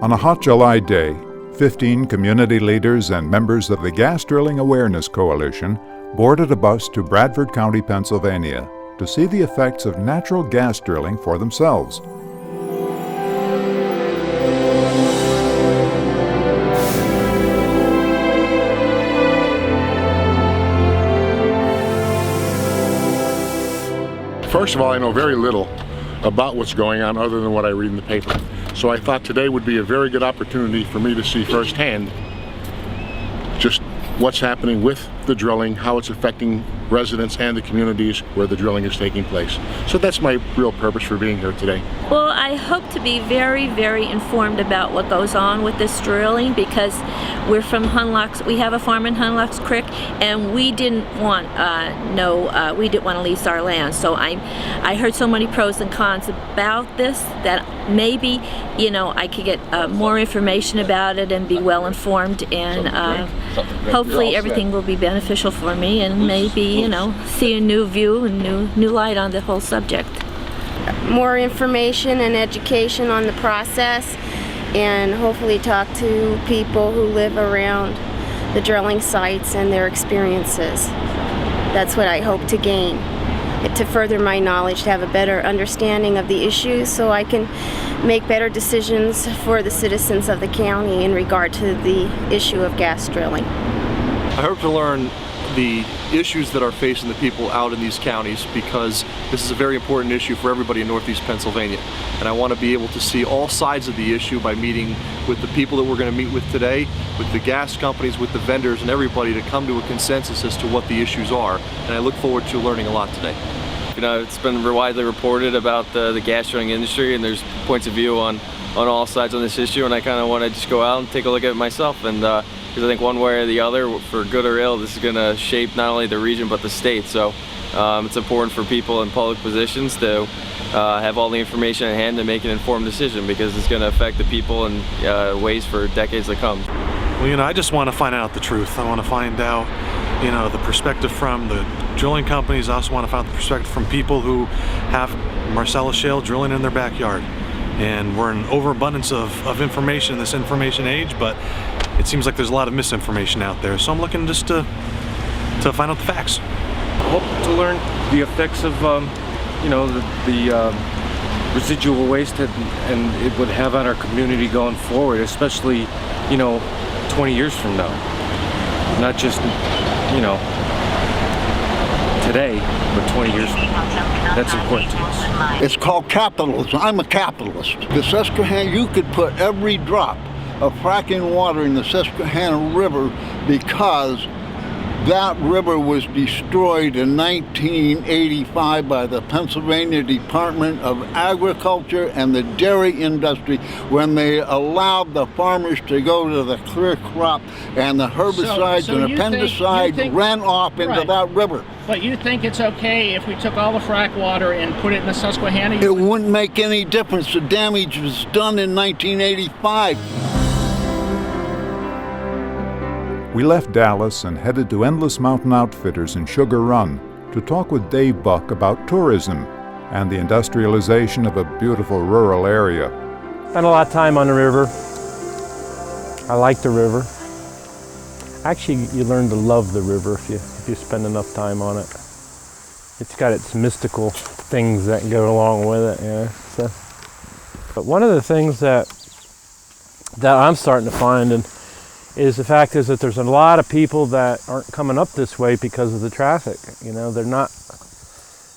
On a hot July day, 15 community leaders and members of the Gas Drilling Awareness Coalition boarded a bus to Bradford County, Pennsylvania, to see the effects of natural gas drilling for themselves. First of all, I know very little about what's going on other than what I read in the paper. So I thought today would be a very good opportunity for me to see firsthand just what's happening with the drilling, how it's affecting residents and the communities where the drilling is taking place. So that's my real purpose for being here today. Well, I hope to be very, very informed about what goes on with this drilling, because we're from Hunlocks. We have a farm in Hunlocks Creek, and we didn't want we didn't want to lease our land. So I heard so many pros and cons about this that maybe, you know, I could get more information about it and be well informed, and hopefully everything will be beneficial for me, and maybe, you know, see a new view and new light on the whole subject. More information and education on the process, and hopefully talk to people who live around the drilling sites and their experiences. That's what I hope to gain, to further my knowledge, to have a better understanding of the issues so I can make better decisions for the citizens of the county in regard to the issue of gas drilling. I hope to learn the issues that are facing the people out in these counties, because this is a very important issue for everybody in Northeast Pennsylvania. And I want to be able to see all sides of the issue by meeting with the people that we're going to meet with today, with the gas companies, with the vendors, and everybody to come to a consensus as to what the issues are. And I look forward to learning a lot today. You know, it's been widely reported about the gas drilling industry, and there's points of view on all sides on this issue, and I kind of want to just go out and take a look at it myself, and because I think one way or the other, for good or ill, this is going to shape not only the region but the state. So it's important for people in public positions to have all the information at hand to make an informed decision, because it's going to affect the people in ways for decades to come. Well, you know, I just want to find out the truth. I want to find out, you know, the perspective from the drilling companies. I also want to find the perspective from people who have Marcellus Shale drilling in their backyard. And we're in overabundance of information in this information age, but it seems like there's a lot of misinformation out there. So I'm looking just to find out the facts. Hope to learn the effects of, you know, the residual waste and it would have on our community going forward, especially, you know, 20 years from now. Not just, you know, today, but 20 years from now. That's important to us. It's called capitalism. I'm a capitalist. The Susquehanna, you could put every drop of fracking water in the Susquehanna River, because that river was destroyed in 1985 by the Pennsylvania Department of Agriculture and the dairy industry, when they allowed the farmers to go to the clear crop, and the herbicides and apendicides ran off into that river. But you think it's okay if we took all the frack water and put it in the Susquehanna? It wouldn't make any difference. The damage was done in 1985. We left Dallas and headed to Endless Mountain Outfitters in Sugar Run to talk with Dave Buck about tourism and the industrialization of a beautiful rural area. Spent a lot of time on the river. I like the river. Actually, you learn to love the river if you spend enough time on it. It's got its mystical things that go along with it, yeah. So, but one of the things that I'm starting to find is the fact is that there's a lot of people that aren't coming up this way because of the traffic. You know,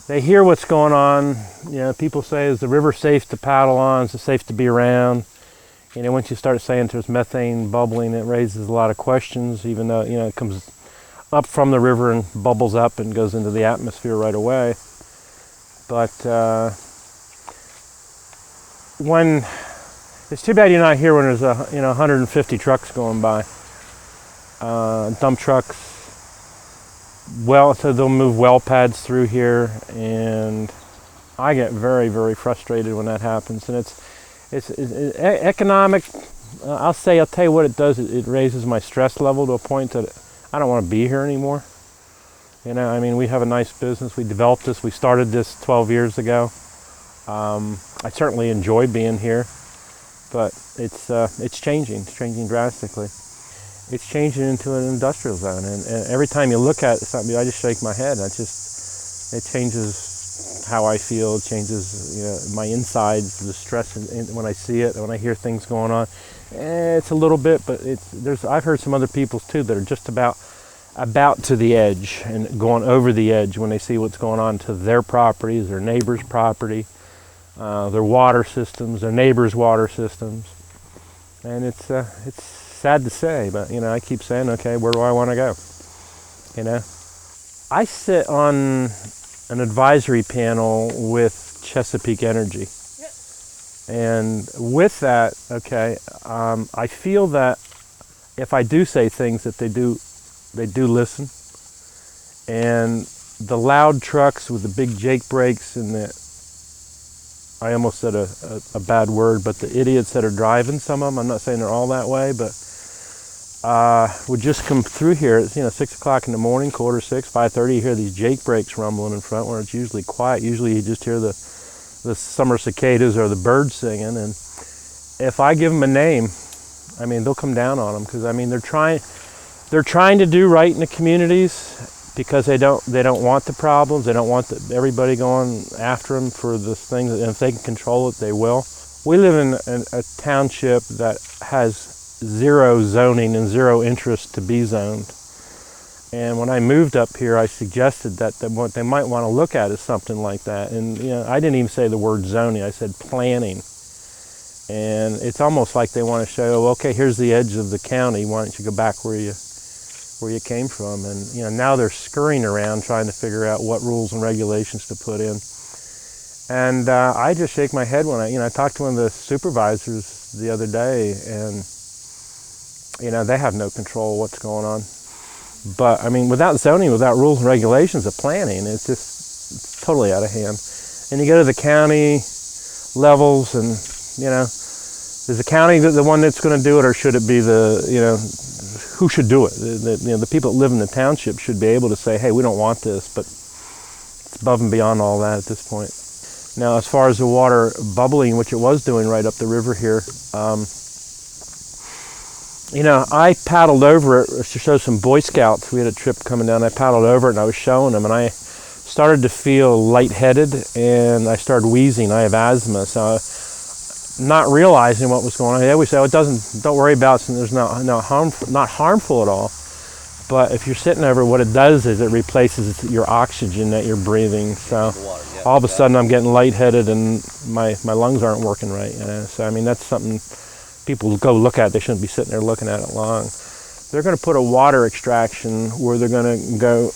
they hear what's going on. You know, people say, is the river safe to paddle on? Is it safe to be around? You know, once you start saying there's methane bubbling, it raises a lot of questions, even though, you know, it comes up from the river and bubbles up and goes into the atmosphere right away. But it's too bad you're not here when there's 150 trucks going by, dump trucks. Well, so they'll move well pads through here, and I get very, very frustrated when that happens. And it's economic. I'll tell you what it does. It raises my stress level to a point that I don't want to be here anymore. You know, I mean, we have a nice business. We developed this. We started this 12 years ago. I certainly enjoy being here. but it's changing. It's changing drastically. It's changing into an industrial zone, and every time you look at something, I just shake my head. It changes how I feel. It changes my insides, the stress when I see it, when I hear things going on. It's a little bit, but I've heard some other people too that are just about to the edge and going over the edge when they see what's going on to their properties, their neighbor's property, their water systems, their neighbor's water systems, and it's sad to say, but I keep saying, okay, where do I want to go? I sit on an advisory panel with Chesapeake Energy, and with that, okay, I feel that if I do say things that they do listen, and the loud trucks with the big Jake brakes and I almost said a bad word, but the idiots that are driving some of them, I'm not saying they're all that way, but would just come through here at 6 o'clock in the morning, 5:45, 5:30, you hear these Jake brakes rumbling in front where it's usually quiet. Usually you just hear the summer cicadas or the birds singing, and if I give them a name, they'll come down on them, because they're trying to do right in the communities, because they don't want the problems. They don't want everybody going after them for this thing, and if they can control it, they will. We live in a township that has zero zoning and zero interest to be zoned. And when I moved up here, I suggested that what they might want to look at is something like that. And I didn't even say the word zoning, I said planning. And it's almost like they want to show, okay, here's the edge of the county, why don't you go back where you came from? And now they're scurrying around trying to figure out what rules and regulations to put in. And I just shake my head when I talked to one of the supervisors the other day, and they have no control of what's going on. But without zoning, without rules and regulations of planning, it's totally out of hand. And you go to the county levels, and is the county the one that's going to do it, or should it be who should do it? The people that live in the township should be able to say, hey, we don't want this, but it's above and beyond all that at this point. Now, as far as the water bubbling, which it was doing right up the river here, I paddled over it to show some Boy Scouts. We had a trip coming down. I paddled over it and I was showing them, and I started to feel lightheaded and I started wheezing. I have asthma, so not realizing what was going on. They always say, don't worry about it, there's not harmful at all. But if you're sitting over, what it does is it replaces your oxygen that you're breathing. So all of a sudden I'm getting lightheaded and my lungs aren't working right. So that's something people go look at. They shouldn't be sitting there looking at it long. They're going to put a water extraction where they're going to go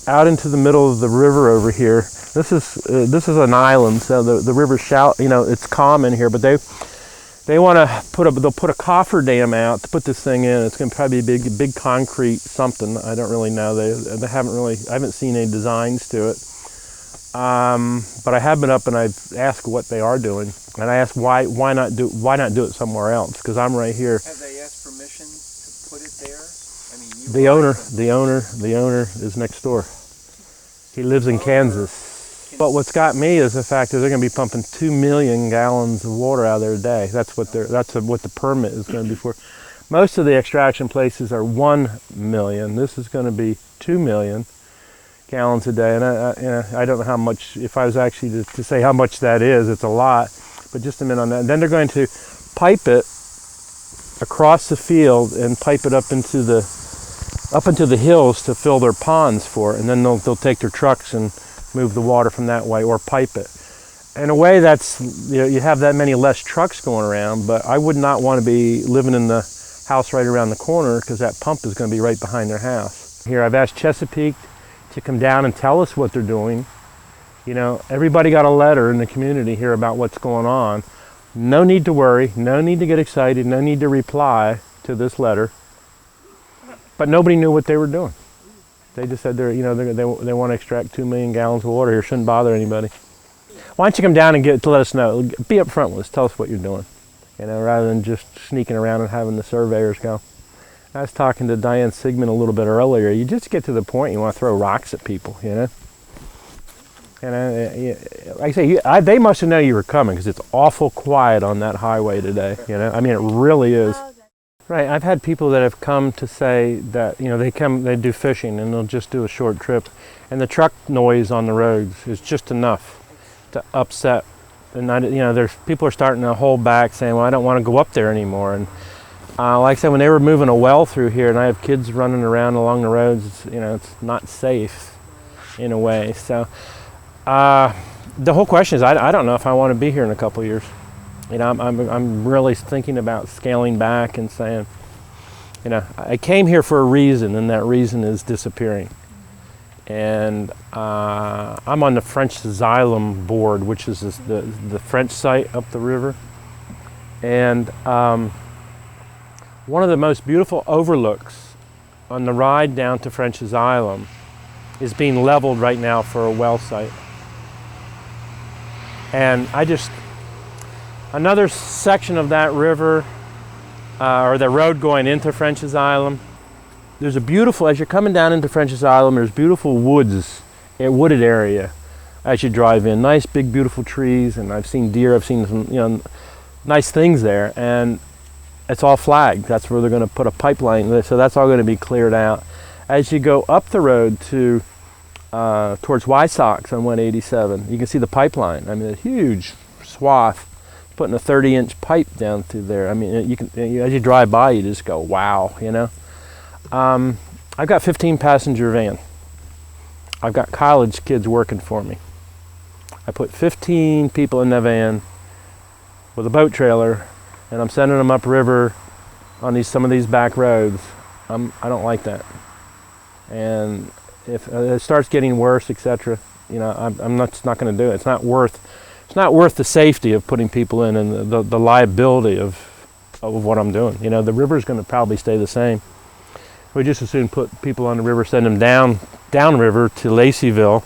out into the middle of the river over here. This is an island, so the river's shallow. It's calm in here, but they want to they'll put a coffer dam out to put this thing in. It's going to probably be a big concrete something. I don't really know. I haven't seen any designs to it. But I have been up and I've asked what they are doing, and I asked why not do it somewhere else, because I'm right here. Have they asked permission to put it there? The owner is next door. He lives in Kansas. But what's got me is the fact that they're going to be pumping 2 million gallons of water out of there a day. That's what the permit is going to be for. Most of the extraction places are 1 million. This is going to be 2 million gallons a day, and I don't know how much. If I was actually to say how much that is, it's a lot. But just a minute on that. And then they're going to pipe it across the field and pipe it up into the hills to fill their ponds for it, and then they'll take their trucks and move the water from that way, or pipe it. In a way, that's you have that many less trucks going around, but I would not want to be living in the house right around the corner, because that pump is going to be right behind their house. Here, I've asked Chesapeake to come down and tell us what they're doing. Everybody got a letter in the community here about what's going on. No need to worry, no need to get excited, no need to reply to this letter. But nobody knew what they were doing. They just said they want to extract 2 million gallons of water here. Shouldn't bother anybody. Why don't you come down and let us know? Be up front with us. Tell us what you're doing. Rather than just sneaking around and having the surveyors go. I was talking to Diane Sigmund a little bit earlier. You just get to the point you want to throw rocks at people, And You know, like I say, they must have known you were coming because it's awful quiet on that highway today. You know, I mean, it really is. Right, I've had people that have come to say that, you know, they do fishing and they'll just do a short trip, and the truck noise on the roads is just enough to upset. And you know, people are starting to hold back, saying, "Well, I don't want to go up there anymore." And like I said, when they were moving a well through here, and I have kids running around along the roads, you know, it's not safe in a way. So the whole question is, I don't know if I want to be here in a couple of years. You know, I'm really thinking about scaling back and saying, you know, I came here for a reason, and that reason is disappearing. And I'm on the French Xylem board, which is the French site up the river. And one of the most beautiful overlooks on the ride down to French Xylem is being leveled right now for a well site. And another section of that river, or the road going into French Xylem, there's a beautiful, as you're coming down into French Xylem, there's beautiful woods, a wooded area as you drive in. Nice, big, beautiful trees, and I've seen deer, I've seen some, you know, nice things there, and it's all flagged. That's where they're going to put a pipeline, so that's all going to be cleared out. As you go up the road to towards Wysox on 187, you can see the pipeline. I mean, a huge swath, putting a 30-inch pipe down through there. I mean, you can, as you drive by, you just go, wow, you know. I've got 15-passenger van. I've got college kids working for me. I put 15 people in the van with a boat trailer, and I'm sending them upriver on some of these back roads. I don't like that. And if it starts getting worse, etc., you know, I'm not going to do it. It's not worth the safety of putting people in, and the liability of what I'm doing. You know, the river's going to probably stay the same. We just as soon put people on the river, send them downriver to Laceyville,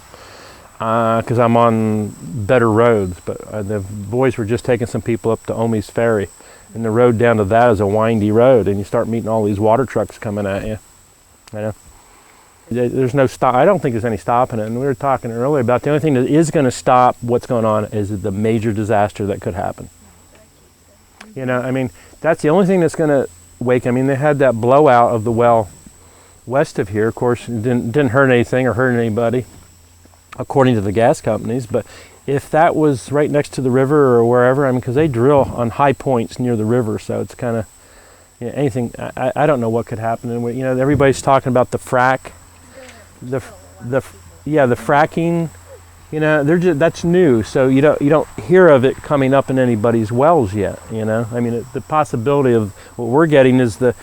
because I'm on better roads. But the boys were just taking some people up to Omie's Ferry, and the road down to that is a windy road, and you start meeting all these water trucks coming at you. You know, there's no stop. I don't think there's any stopping it. And we were talking earlier about the only thing that is going to stop what's going on is the major disaster that could happen. You know, I mean, that's the only thing that's going to wake. I mean, they had that blowout of the well west of here. Of course, it didn't hurt anything or hurt anybody, according to the gas companies. But if that was right next to the river or wherever, I mean, because they drill on high points near the river, so it's kind of, you know, anything. I don't know what could happen. And you know, everybody's talking about the frack, the fracking. You know, that's new, so you don't hear of it coming up in anybody's wells yet. You know, I mean, the possibility of what we're getting is the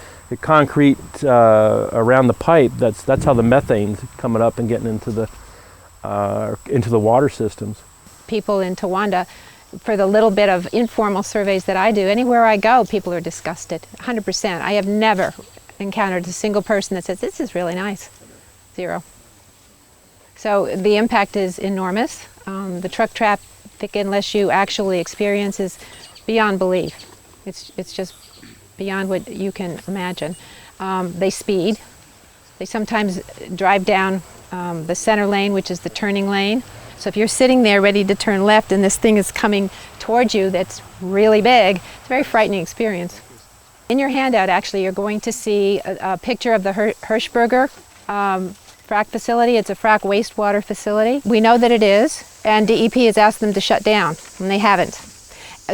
concrete around the pipe. That's how the methane's coming up and getting into the water systems. People in Towanda, for the little bit of informal surveys that I do, anywhere I go, people are disgusted. 100%. I have never encountered a single person that says this is really nice. Zero. So the impact is enormous. The truck traffic, unless you actually experience, is beyond belief. It's just beyond what you can imagine. They speed. They sometimes drive down the center lane, which is the turning lane. So if you're sitting there ready to turn left and this thing is coming towards you that's really big, it's a very frightening experience. In your handout, actually, you're going to see a picture of the Hirschberger frac facility. It's a frac wastewater facility. We know that it is, and DEP has asked them to shut down, and they haven't.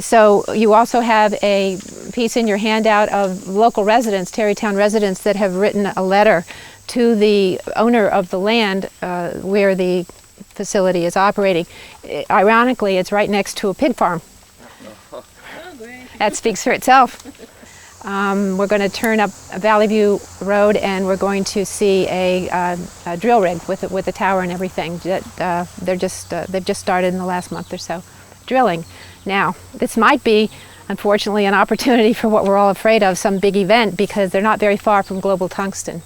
So you also have a piece in your handout of local residents, Terrytown residents, that have written a letter to the owner of the land where the facility is operating. Ironically, it's right next to a pig farm. That speaks for itself. We're going to turn up Valley View Road, and we're going to see a drill rig with a tower and everything. They've just started in the last month or so drilling. Now, this might be, unfortunately, an opportunity for what we're all afraid of, some big event, because they're not very far from Global Tungsten.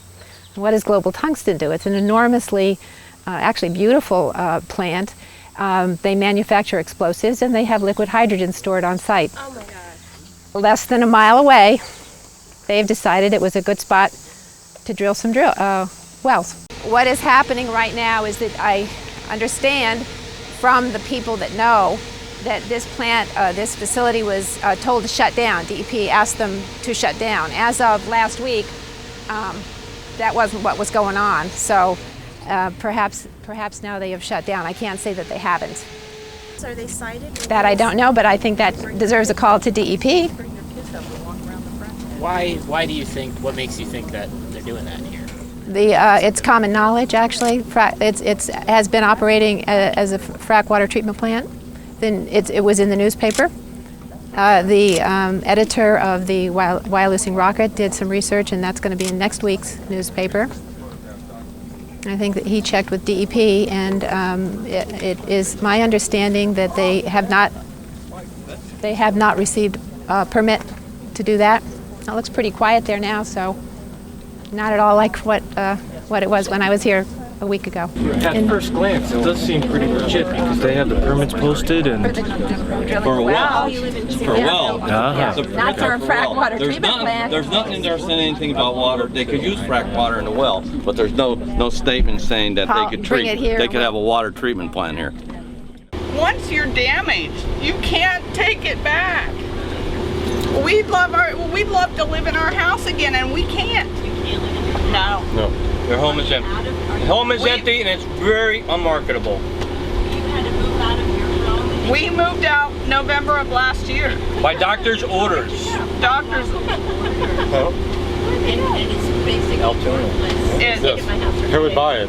And what does Global Tungsten do? It's an enormously, actually beautiful plant. They manufacture explosives, and they have liquid hydrogen stored on site. Oh my God. Less than a mile away, they've decided it was a good spot to drill some wells. What is happening right now is that I understand from the people that know that this plant, this facility was told to shut down. DEP asked them to shut down. As of last week, that wasn't what was going on. So perhaps now they have shut down. I can't say that they haven't. Are they cited? That I don't know, but I think that deserves a call to DEP. Why do you think, what makes you think that they're doing that here? It's common knowledge, actually. It has been operating as a frac water treatment plant. Then it was in the newspaper. The editor of the Wyalusing Rocket did some research, and that's going to be in next week's newspaper. I think that he checked with DEP, and it is my understanding that they have not received a permit to do that. It looks pretty quiet there now, so not at all like what it was when I was here a week ago. At first glance, it does seem pretty legit because they have the permits posted and for a well. For a well. Not for a frac water treatment plant. There's nothing in there saying anything about water. They could use frac water in a well, but there's no statement saying that they could they could have a water treatment plant here. Once you're damaged, you can't take it back. We'd love to live in our house again, and we can't. No. No. Their home is empty. The home is empty, and it's very unmarketable. You had to move out of your home? We moved out November of last year. By doctor's orders. Doctor's Huh? And it's basically Who would buy it?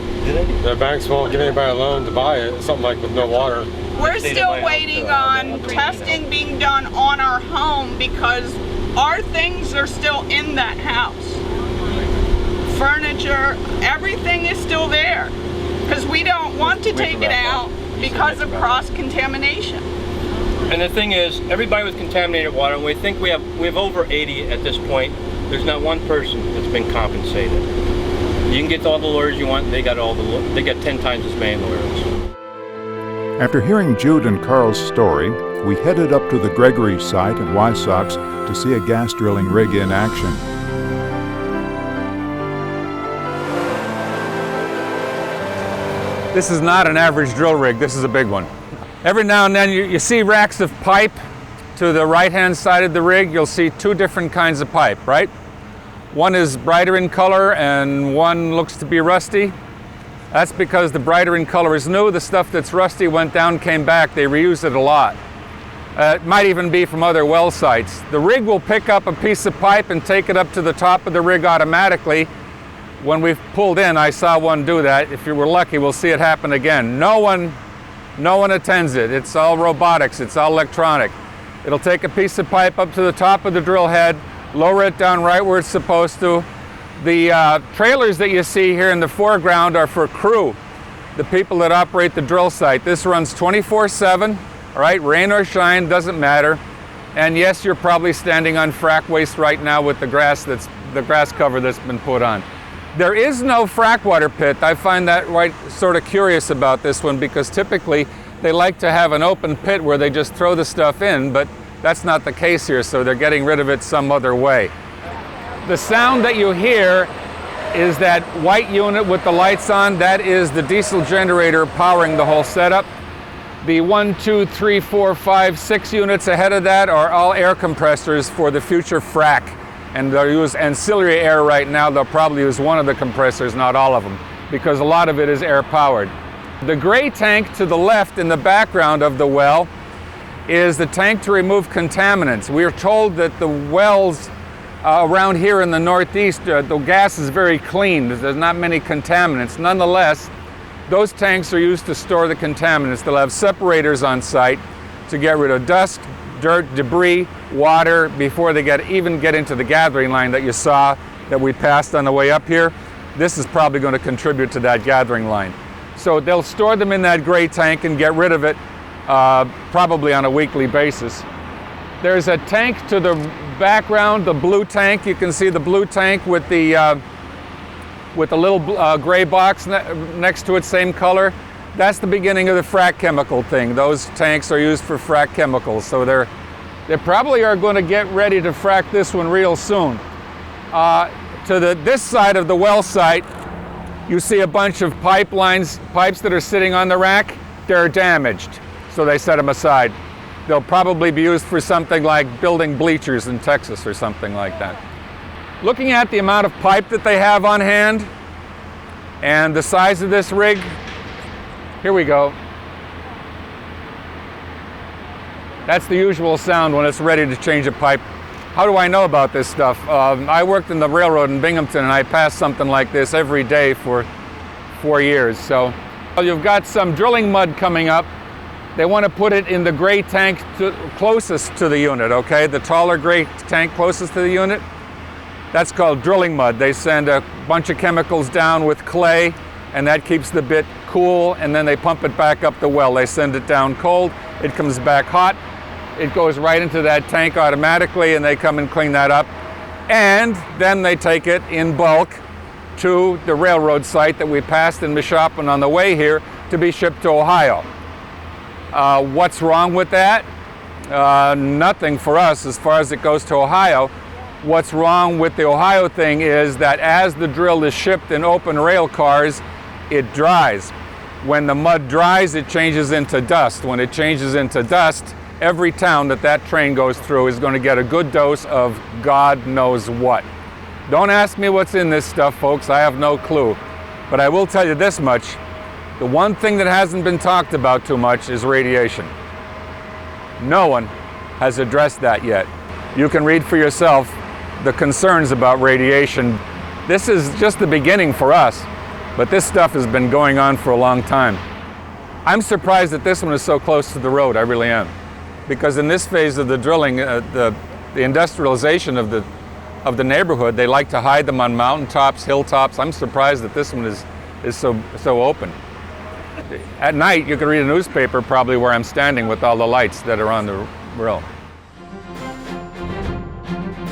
The banks won't give anybody a loan to buy it, something like with no water. We're still waiting on testing being done on our home because our things are still in that house. Furniture, everything is still there because we don't want to take it out because of cross-contamination. And the thing is, everybody with contaminated water, and we think we have over 80 at this point, there's not one person that's been compensated. You can get all the lawyers you want, they got 10 times as many lawyers. After hearing Jude and Carl's story, we headed up to the Gregory site in Wysox to see a gas drilling rig in action. This is not an average drill rig, this is a big one. Every now and then you see racks of pipe. To the right-hand side of the rig, you'll see two different kinds of pipe, right? One is brighter in color and one looks to be rusty. That's because the brighter in color is new. The stuff that's rusty went down, came back. They reused it a lot. It might even be from other well sites. The rig will pick up a piece of pipe and take it up to the top of the rig automatically. When we've pulled in, I saw one do that. If you were lucky, we'll see it happen again. No one attends it. It's all robotics. It's all electronic. It'll take a piece of pipe up to the top of the drill head, lower it down right where it's supposed to. The trailers that you see here in the foreground are for crew, the people that operate the drill site. This runs 24/7, all right, rain or shine, doesn't matter. And yes, you're probably standing on frac waste right now with the grass cover that's been put on. There is no frac water pit. I find that sort of curious about this one because typically they like to have an open pit where they just throw the stuff in, but that's not the case here, so they're getting rid of it some other way. The sound that you hear is that white unit with the lights on. That is the diesel generator powering the whole setup. The 1, 2, 3, 4, 5, 6 units ahead of that are all air compressors for the future frac. And they'll use ancillary air right now. They'll probably use one of the compressors, not all of them, because a lot of it is air powered. The gray tank to the left in the background of the well is the tank to remove contaminants. We are told that the wells around here in the Northeast, the gas is very clean. There's not many contaminants. Nonetheless, those tanks are used to store the contaminants. They'll have separators on site to get rid of dust, dirt, debris, water before they even get into the gathering line that you saw that we passed on the way up here. This is probably going to contribute to that gathering line. So they'll store them in that gray tank and get rid of it probably on a weekly basis. There's a tank to the background, the blue tank. You can see the blue tank with the little gray box next to it, same color. That's the beginning of the frac chemical thing. Those tanks are used for frac chemicals. So they probably are going to get ready to frac this one real soon. To this side of the well site, you see a bunch of pipes that are sitting on the rack. they're damaged, so they set them aside. They'll probably be used for something like building bleachers in Texas or something like that. Looking at the amount of pipe that they have on hand and the size of this rig, here we go. That's the usual sound when it's ready to change a pipe. How do I know about this stuff? I worked in the railroad in Binghamton and I passed something like this every day for 4 years. So you've got some drilling mud coming up. They want to put it in the gray tank closest to the unit, okay? The taller gray tank closest to the unit. That's called drilling mud. They send a bunch of chemicals down with clay and that keeps the bit cool, and then they pump it back up the well. They send it down cold, it comes back hot, it goes right into that tank automatically, and they come and clean that up. And then they take it in bulk to the railroad site that we passed in Mishapin on the way here to be shipped to Ohio. What's wrong with that? Nothing for us as far as it goes to Ohio. What's wrong with the Ohio thing is that as the drill is shipped in open rail cars, it dries. When the mud dries, it changes into dust. When it changes into dust, every town that train goes through is going to get a good dose of God knows what. Don't ask me what's in this stuff, folks. I have no clue. But I will tell you this much. The one thing that hasn't been talked about too much is radiation. No one has addressed that yet. You can read for yourself the concerns about radiation. This is just the beginning for us, but this stuff has been going on for a long time. I'm surprised that this one is so close to the road, I really am. Because in this phase of the drilling, the industrialization of the neighborhood, they like to hide them on mountaintops, hilltops. I'm surprised that this one is so open. At night, you can read a newspaper probably where I'm standing with all the lights that are on the grill.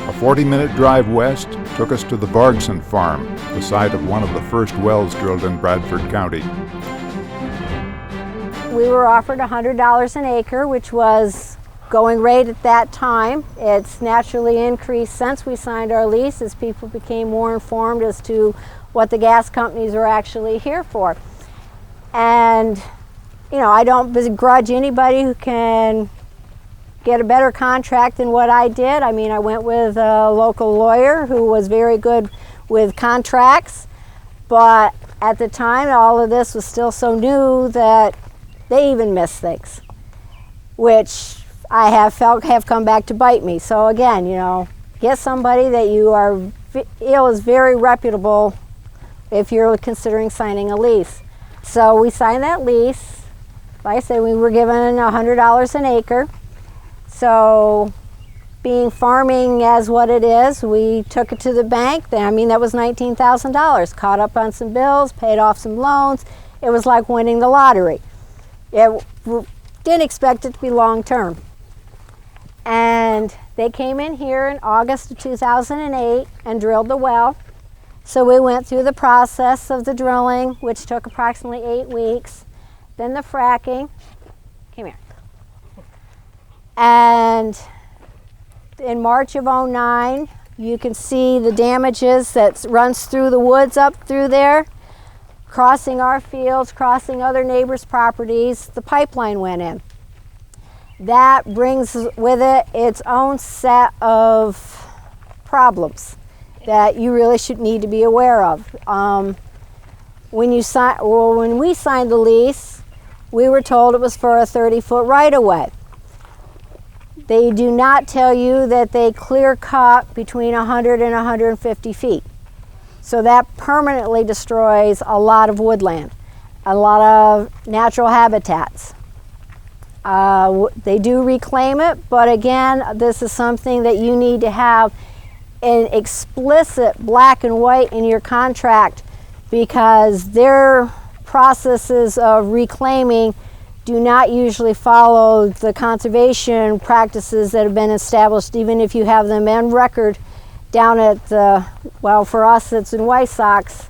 A 40-minute drive west took us to the VARGSON farm, the site of one of the first wells drilled in Bradford County. We were offered $100 an acre, which was going rate at that time. It's naturally increased since we signed our lease as people became more informed as to what the gas companies are actually here for. And, you know, I don't begrudge anybody who can get a better contract than what I did. I mean, I went with a local lawyer who was very good with contracts, but at the time, all of this was still so new that they even missed things, which I have felt have come back to bite me. So again, you know, get somebody that you feel is very reputable if you're considering signing a lease. So we signed that lease. Like I said, we were given $100 an acre. So being farming as what it is, we took it to the bank. I mean, that was $19,000. Caught up on some bills, paid off some loans. It was like winning the lottery. Didn't expect it to be long term. And they came in here in August of 2008 and drilled the well. So we went through the process of the drilling, which took approximately 8 weeks. Then the fracking. Come here. And in March of 2009, you can see the damages that runs through the woods up through there, crossing our fields, crossing other neighbors' properties. The pipeline went in. That brings with it its own set of problems that you really should need to be aware of. When we signed the lease, we were told it was for a 30-foot right-of-way. They do not tell you that they clear cut between 100 and 150 feet. So that permanently destroys a lot of woodland, a lot of natural habitats. They do reclaim it, but again, this is something that you need to have in explicit black and white in your contract, because their processes of reclaiming do not usually follow the conservation practices that have been established, even if you have them on record down at the, well, for us it's in White Sox.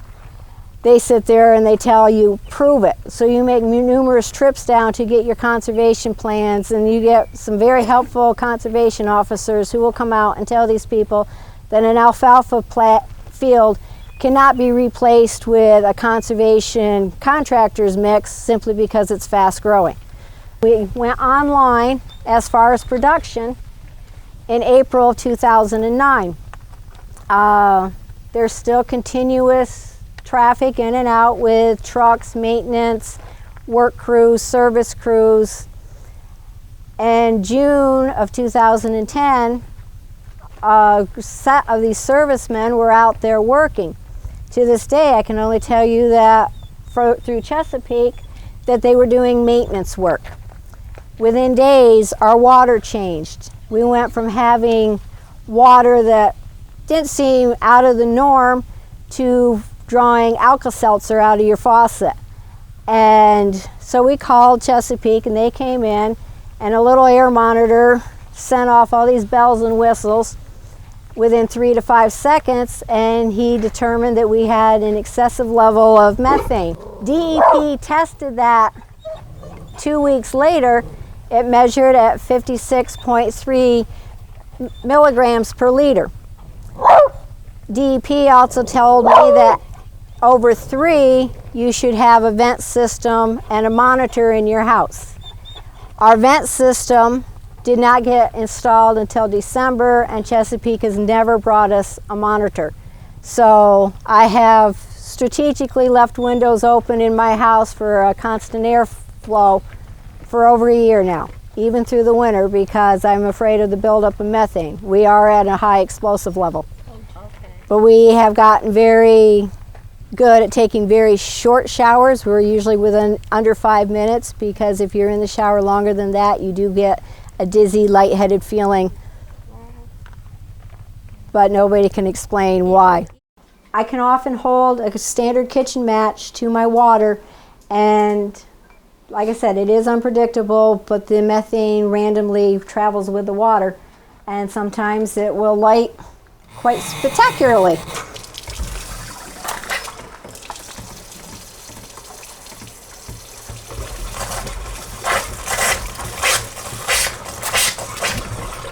They sit there and they tell you, prove it. So you make numerous trips down to get your conservation plans, and you get some very helpful conservation officers who will come out and tell these people that an alfalfa field cannot be replaced with a conservation contractor's mix simply because it's fast growing. We went online as far as production in April of 2009. There's still continuous traffic in and out with trucks, maintenance, work crews, service crews. In June of 2010, a set of these servicemen were out there working. To this day, I can only tell you that through Chesapeake that they were doing maintenance work. Within days, our water changed. We went from having water that didn't seem out of the norm to drawing Alka-Seltzer out of your faucet. And so we called Chesapeake and they came in, and a little air monitor sent off all these bells and whistles within 3 to 5 seconds, and he determined that we had an excessive level of methane. DEP tested that 2 weeks later. It measured at 56.3 milligrams per liter. DEP also told me that over 3, you should have a vent system and a monitor in your house. Our vent system did not get installed until December, and Chesapeake has never brought us a monitor. So I have strategically left windows open in my house for a constant airflow for over a year now, even through the winter, because I'm afraid of the buildup of methane. We are at a high explosive level. But we have gotten very good at taking very short showers. We're usually within under 5 minutes, because if you're in the shower longer than that, you do get a dizzy, lightheaded feeling. But nobody can explain why. I can often hold a standard kitchen match to my water, and like I said, it is unpredictable, but the methane randomly travels with the water, and sometimes it will light quite spectacularly.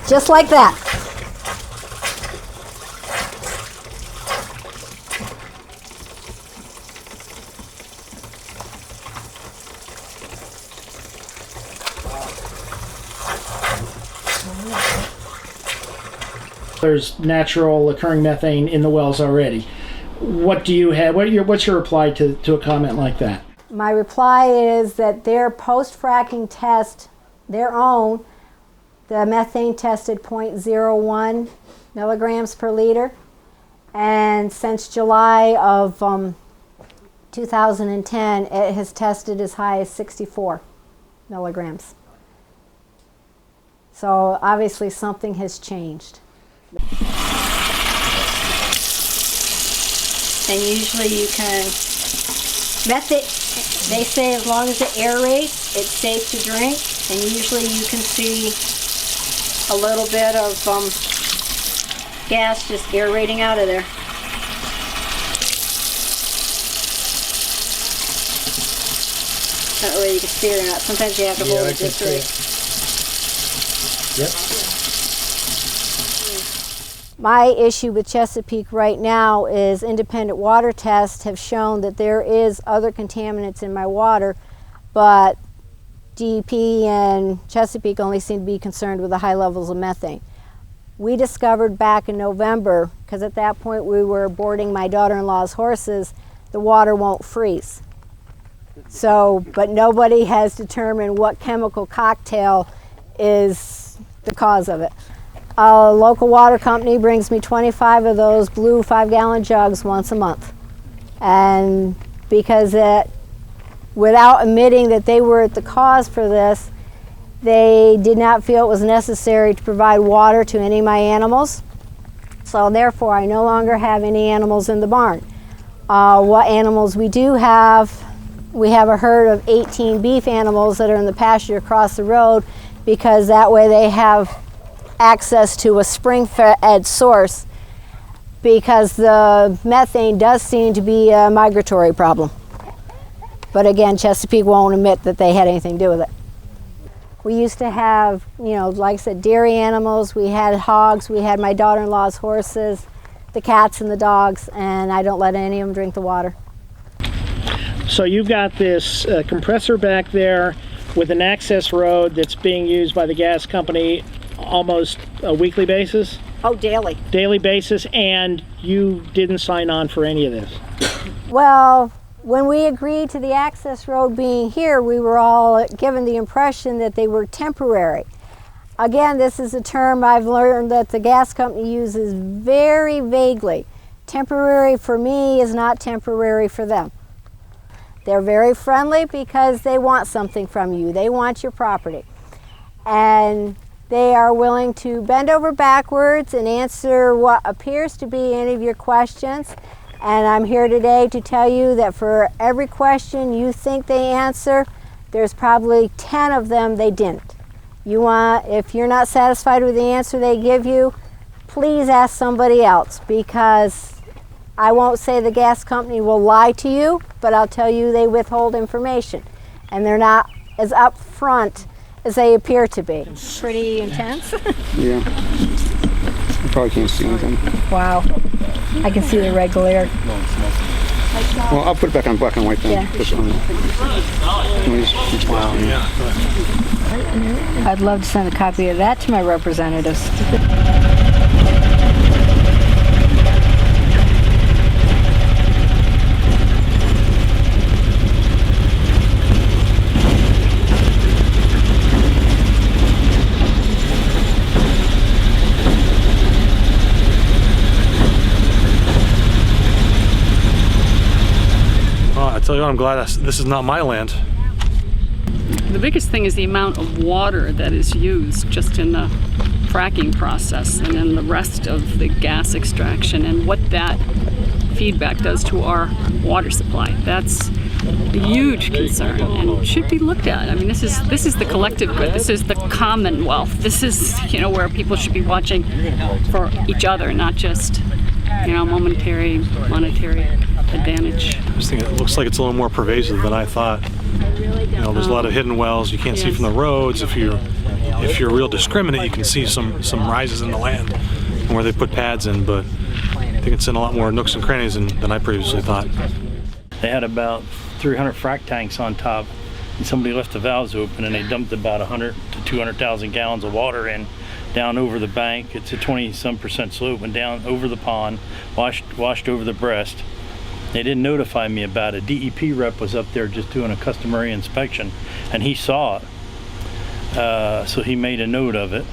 Just like that. There's natural occurring methane in the wells already. What do you have? What's your reply to a comment like that? My reply is that their post-fracking test, their own, the methane tested 0.01 milligrams per liter, and since July of 2010, it has tested as high as 64 milligrams. So obviously something has changed. And usually you can, methane, they say as long as it aerates, it's safe to drink, and usually you can see a little bit of gas just aerating out of there. I don't know whether you can see it or not. Sometimes you have to hold it just right. Yep. My issue with Chesapeake right now is independent water tests have shown that there is other contaminants in my water, but DEP and Chesapeake only seem to be concerned with the high levels of methane. We discovered back in November, because at that point we were boarding my daughter-in-law's horses, the water won't freeze. So, but nobody has determined what chemical cocktail is the cause of it. A local water company brings me 25 of those blue 5-gallon jugs once a month. And because without admitting that they were the cause for this, they did not feel it was necessary to provide water to any of my animals. So therefore, I no longer have any animals in the barn. What animals we do have, we have a herd of 18 beef animals that are in the pasture across the road, because that way they have access to a spring-fed source, because the methane does seem to be a migratory problem. But again, Chesapeake won't admit that they had anything to do with it. We used to have, like I said, dairy animals. We had hogs. We had my daughter-in-law's horses. the cats and the dogs, and I don't let any of them drink the water. So you've got this compressor back there with an access road that's being used by the gas company almost a weekly basis? Oh, daily. Daily basis, and you didn't sign on for any of this? Well, when we agreed to the access road being here, we were all given the impression that they were temporary. Again, this is a term I've learned that the gas company uses very vaguely. Temporary for me is not temporary for them. They're very friendly because they want something from you. They want your property. And they are willing to bend over backwards and answer what appears to be any of your questions. And I'm here today to tell you that for every question you think they answer, there's probably 10 of them they didn't. If you're not satisfied with the answer they give you, please ask somebody else, because I won't say the gas company will lie to you, but I'll tell you they withhold information, and they're not as upfront as they appear to be. Pretty intense. Yeah. You probably can't see anything. Wow. I can see the red glare. Well, I'll put it back on black and white then. Wow. I'd love to send a copy of that to my representatives. I tell you what, I'm glad this is not my land. The biggest thing is the amount of water that is used just in the fracking process and then the rest of the gas extraction and what that feedback does to our water supply. That's a huge concern and should be looked at. I mean, this is the collective good. This is the commonwealth. This is, where people should be watching for each other, not just, momentary monetary advantage. I just think it looks like it's a little more pervasive than I thought. There's a lot of hidden wells you can't see from the roads. If you're real discriminate, you can see some rises in the land where they put pads in, but I think it's in a lot more nooks and crannies than I previously thought. They had about 300 frac tanks on top, and somebody left the valves open and they dumped about 100 to 200,000 gallons of water in down over the bank. It's a 20-some% slope, went down over the pond, washed over the breast. They didn't notify me about it. DEP rep was up there just doing a customary inspection, and he saw it. So he made a note of it.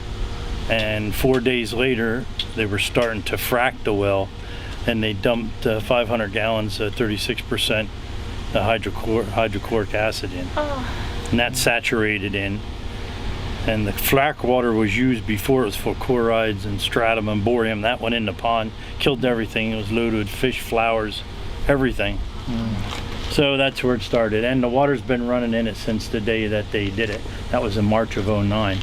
And 4 days later, they were starting to frack the well, and they dumped 500 gallons, 36% hydrochloric acid in. And that saturated in. And the frack water was used before. It was for chlorides and stratum and borium. That went in the pond, killed everything. It was loaded with fish, flowers, everything. So that's where it started, and the water's been running in it since the day that they did it. That was in March of '09,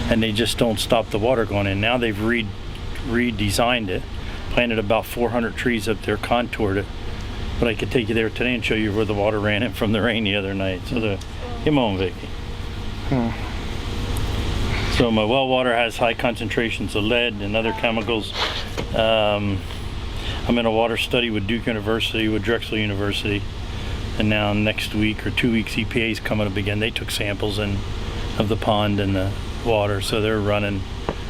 and they just don't stop the water going in. Now they've redesigned it, planted about 400 trees up there, contoured it, but I could take you there today and show you where the water ran in from the rain the other night. So come on, Vicky. So my well water has high concentrations of lead and other chemicals. I'm in a water study with Duke University, with Drexel University, and now next week or 2 weeks EPA is coming up again. They took samples of the pond and the water, so they're going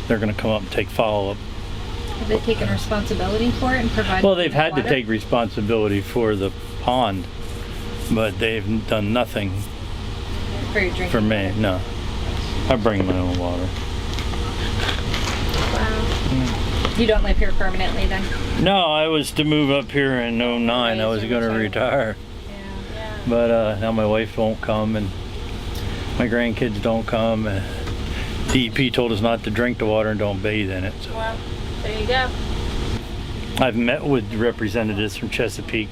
to come up and take follow-up. Have they taken responsibility for it and provided? Well, they've had to take responsibility for the pond, but they've done nothing for me. No, I bring my own water. You don't live here permanently then? No, I was to move up here in '09. I was going to retire. But now my wife won't come and my grandkids don't come. DEP told us not to drink the water and don't bathe in it. So. Well, there you go. I've met with representatives from Chesapeake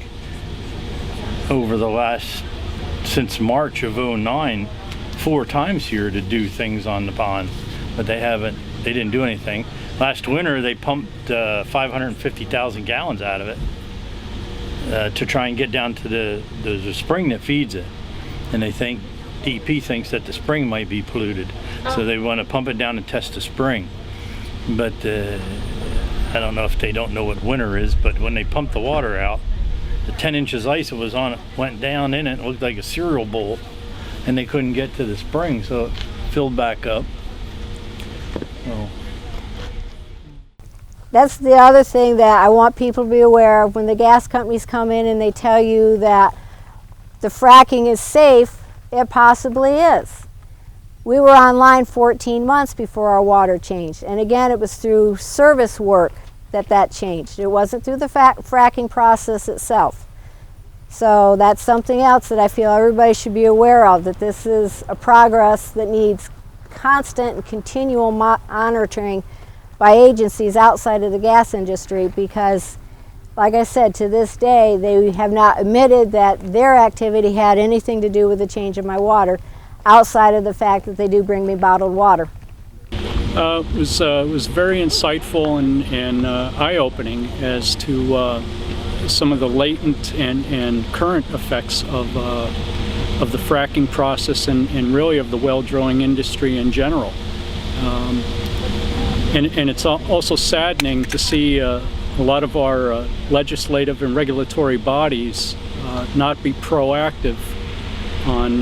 over since March of '09, 4 times here to do things on the pond, but they didn't do anything. Last winter, they pumped 550,000 gallons out of it to try and get down to the spring that feeds it. And DEP thinks that the spring might be polluted. So they want to pump it down and test the spring. But I don't know if they don't know what winter is, but when they pumped the water out, the 10 inches ice that was on it went down in it. It looked like a cereal bowl, and they couldn't get to the spring, so it filled back up. So. That's the other thing that I want people to be aware of when the gas companies come in and they tell you that the fracking is safe. It possibly is. We were online 14 months before our water changed, and again, it was through service work that changed. It wasn't through the fracking process itself. So that's something else that I feel everybody should be aware of, that this is a progress that needs constant and continual monitoring by agencies outside of the gas industry, because like I said, to this day they have not admitted that their activity had anything to do with the change of my water, outside of the fact that they do bring me bottled water. It was very insightful and eye-opening as to some of the latent and current effects of the fracking process and really of the well drilling industry in general. And it's also saddening to see a lot of our legislative and regulatory bodies not be proactive on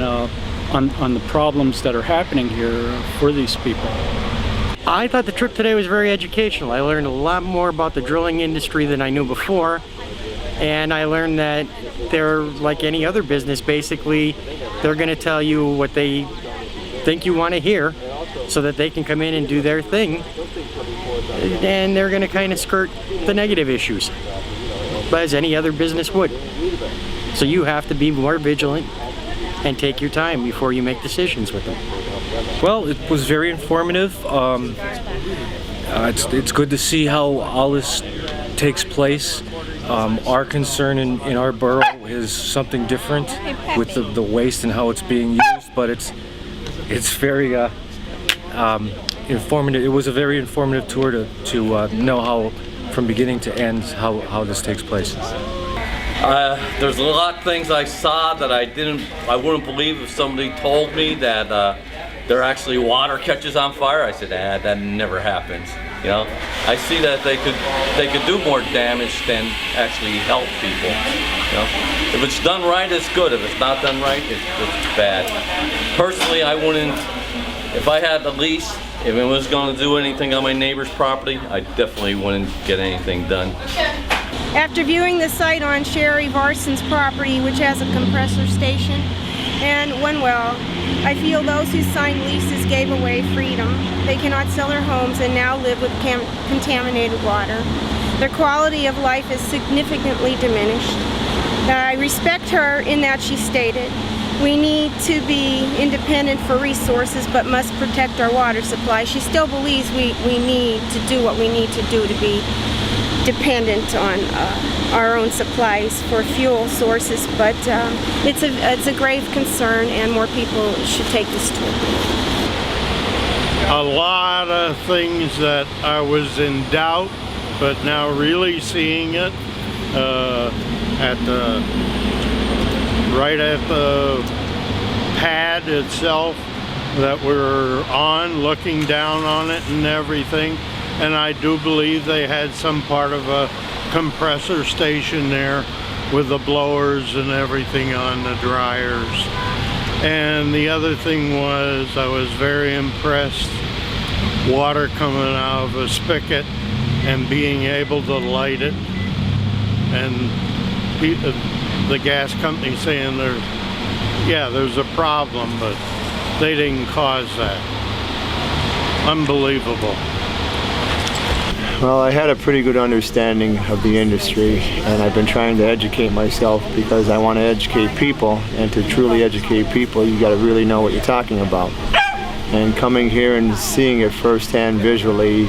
the problems that are happening here for these people. I thought the trip today was very educational. I learned a lot more about the drilling industry than I knew before, and I learned that they're like any other business. Basically, they're going to tell you what they think you want to hear so that they can come in and do their thing, and they're going to kind of skirt the negative issues, as any other business would. So you have to be more vigilant and take your time before you make decisions with them. Well, it was very informative. It's good to see how all this takes place. Our concern in our borough is something different with the waste and how it's being used, but it's very informative. It was a very informative tour to know how, from beginning to end, how this takes place. There's a lot of things I saw that I wouldn't believe if somebody told me that there actually water catches on fire. I said, that never happens. You know, I see that they could do more damage than actually help people. You know, if it's done right, it's good. If it's not done right, it's bad. Personally, I wouldn't. If I had a lease, if it was going to do anything on my neighbor's property, I definitely wouldn't get anything done. After viewing the site on Sherry Varson's property, which has a compressor station and one well, I feel those who signed leases gave away freedom. They cannot sell their homes and now live with contaminated water. Their quality of life is significantly diminished. I respect her in that she stated, we need to be independent for resources but must protect our water supply. She still believes we need to do what we need to do to be dependent on our own supplies for fuel sources, but it's a grave concern and more people should take this tour. A lot of things that I was in doubt, but now really seeing it right at the pad itself that we're on, looking down on it and everything. And I do believe they had some part of a compressor station there with the blowers and everything on the dryers. And the other thing was, I was very impressed, water coming out of a spigot and being able to light it. And the gas company saying there's a problem, but they didn't cause that. Unbelievable. Well, I had a pretty good understanding of the industry, and I've been trying to educate myself because I want to educate people, and to truly educate people, you got to really know what you're talking about. And coming here and seeing it firsthand visually,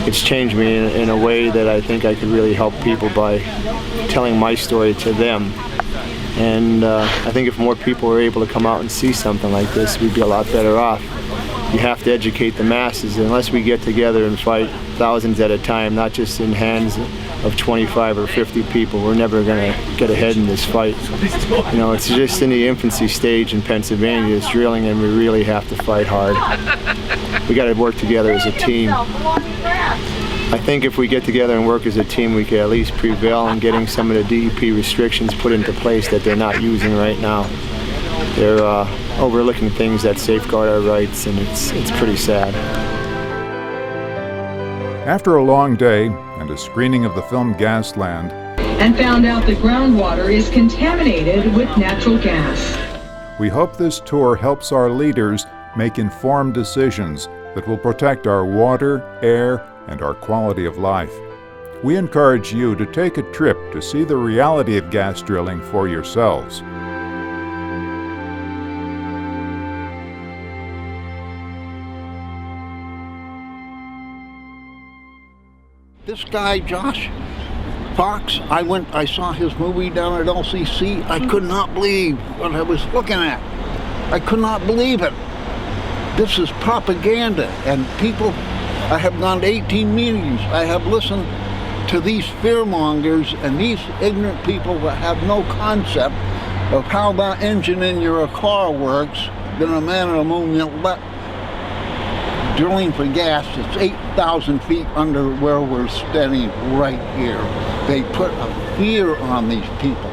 it's changed me in a way that I think I could really help people by telling my story to them. And I think if more people were able to come out and see something like this, we'd be a lot better off. You have to educate the masses. Unless we get together and fight thousands at a time, not just in hands of 25 or 50 people, we're never going to get ahead in this fight. You know, it's just in the infancy stage in Pennsylvania, it's drilling, and we really have to fight hard. We got to work together as a team. I think if we get together and work as a team, we could at least prevail in getting some of the DEP restrictions put into place that they're not using right now. They're overlooking things that safeguard our rights, and it's pretty sad. After a long day and a screening of the film Gasland, and found out the groundwater is contaminated with natural gas. We hope this tour helps our leaders make informed decisions that will protect our water, air, and our quality of life. We encourage you to take a trip to see the reality of gas drilling for yourselves. This guy, Josh Fox, I saw his movie down at LCC. I could not believe what I was looking at. I could not believe it. This is propaganda, and people, I have gone to 18 meetings. I have listened to these fearmongers and these ignorant people that have no concept of how that engine in your car works. Been a man on the moon, drilling for gas. It's 8,000 feet under where we're standing right here. They put a fear on these people.